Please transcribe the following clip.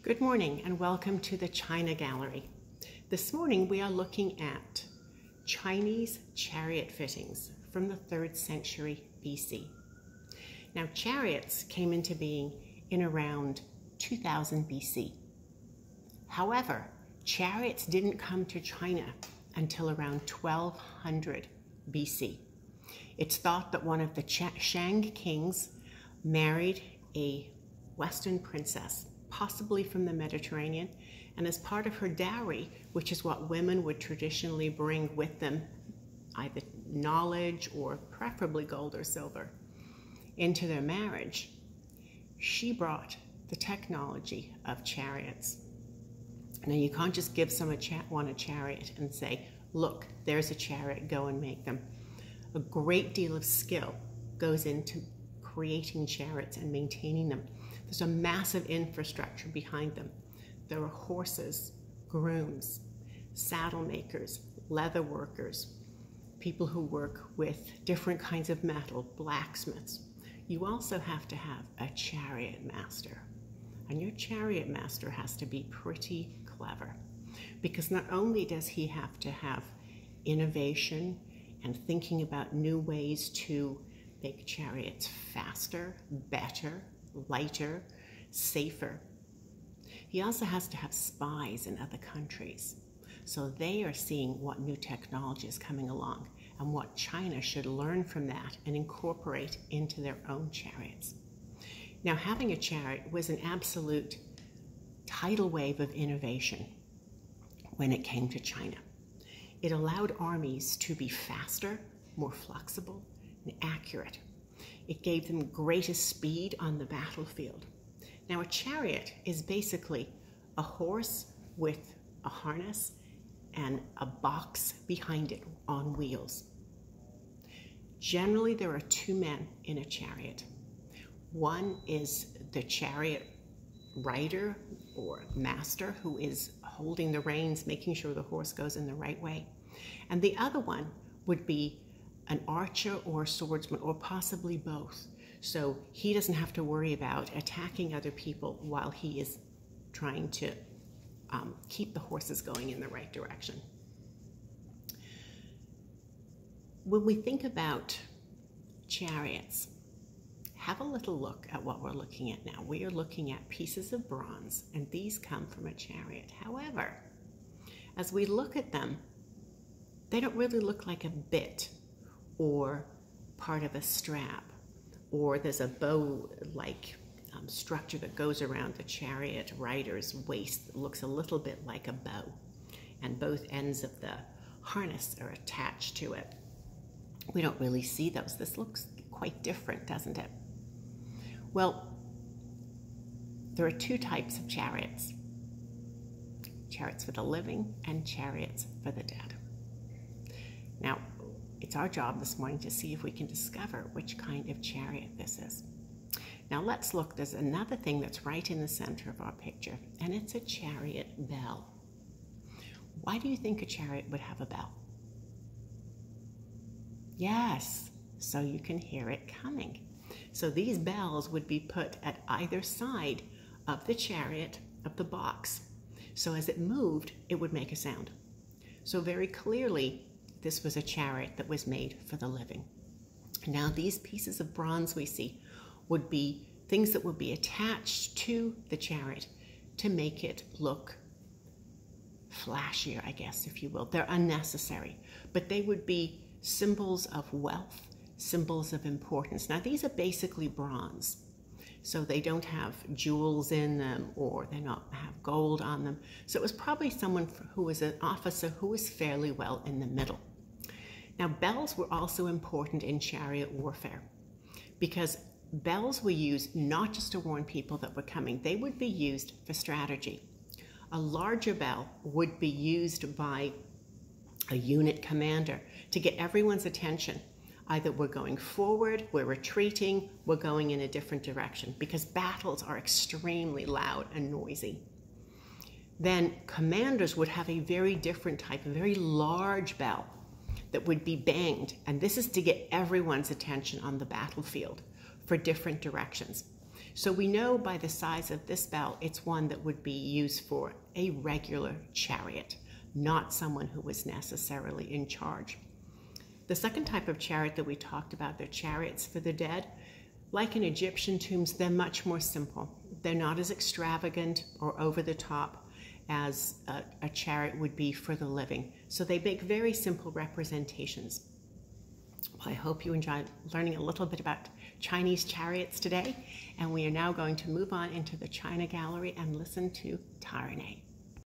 Good morning and welcome to the China Gallery. This morning we are looking at Chinese chariot fittings from the 3rd century BC. Now chariots came into being in around 2000 BC. However, chariots didn't come to China until around 1200 BC. It's thought that one of the Shang kings married a Western princess, possibly from the Mediterranean, and as part of her dowry, which is what women would traditionally bring with them, either knowledge or preferably gold or silver, into their marriage, she brought the technology of chariots. Now you can't just give someone a chariot and say, look, there's a chariot, go and make them. A great deal of skill goes into creating chariots and maintaining them. There's a massive infrastructure behind them. There are horses, grooms, saddle makers, leather workers, people who work with different kinds of metal, blacksmiths. You also have to have a chariot master. And your chariot master has to be pretty clever, because not only does he have to have innovation and thinking about new ways to make chariots faster, better, lighter, safer. He also has to have spies in other countries. So they are seeing what new technology is coming along and what China should learn from that and incorporate into their own chariots. Now, having a chariot was an absolute tidal wave of innovation when it came to China. It allowed armies to be faster, more flexible, and accurate. It gave them greater speed on the battlefield. Now, a chariot is basically a horse with a harness and a box behind it on wheels. Generally, there are two men in a chariot. One is the chariot rider or master, who is holding the reins, making sure the horse goes in the right way. And the other one would be an archer or a swordsman, or possibly both. So he doesn't have to worry about attacking other people while he is trying to keep the horses going in the right direction. When we think about chariots, have a little look at what we're looking at now. We are looking at pieces of bronze, and these come from a chariot. However, as we look at them, they don't really look like a bit or part of a strap, or there's a bow-like structure that goes around the chariot rider's waist that looks a little bit like a bow, and both ends of the harness are attached to it. We don't really see those. This looks quite different, doesn't it? Well, there are two types of chariots: chariots for the living and chariots for the dead. Now, it's our job this morning to see if we can discover which kind of chariot this is. Now let's look. There's another thing that's right in the center of our picture, and it's a chariot bell. Why do you think a chariot would have a bell? Yes, so you can hear it coming. So these bells would be put at either side of the chariot, of the box. So as it moved, it would make a sound. So very clearly, this was a chariot that was made for the living. Now these pieces of bronze we see would be things that would be attached to the chariot to make it look flashier, I guess, if you will. They're unnecessary, but they would be symbols of wealth, symbols of importance. Now these are basically bronze, so they don't have jewels in them, or they don't have gold on them. So it was probably someone who was an officer who was fairly well in the middle. Now, bells were also important in chariot warfare, because bells were used not just to warn people that were coming, they would be used for strategy. A larger bell would be used by a unit commander to get everyone's attention. Either we're going forward, we're retreating, we're going in a different direction, because battles are extremely loud and noisy. Then commanders would have a very different type, a very large bell that would be banged, and this is to get everyone's attention on the battlefield for different directions. So we know by the size of this bell, it's one that would be used for a regular chariot, not someone who was necessarily in charge. The second type of chariot that we talked about, they're chariots for the dead. Like in Egyptian tombs, they're much more simple. They're not as extravagant or over the top as a chariot would be for the living. So they make very simple representations. Well, I hope you enjoyed learning a little bit about Chinese chariots today, and we are now going to move on into the China Gallery and listen to Taranay.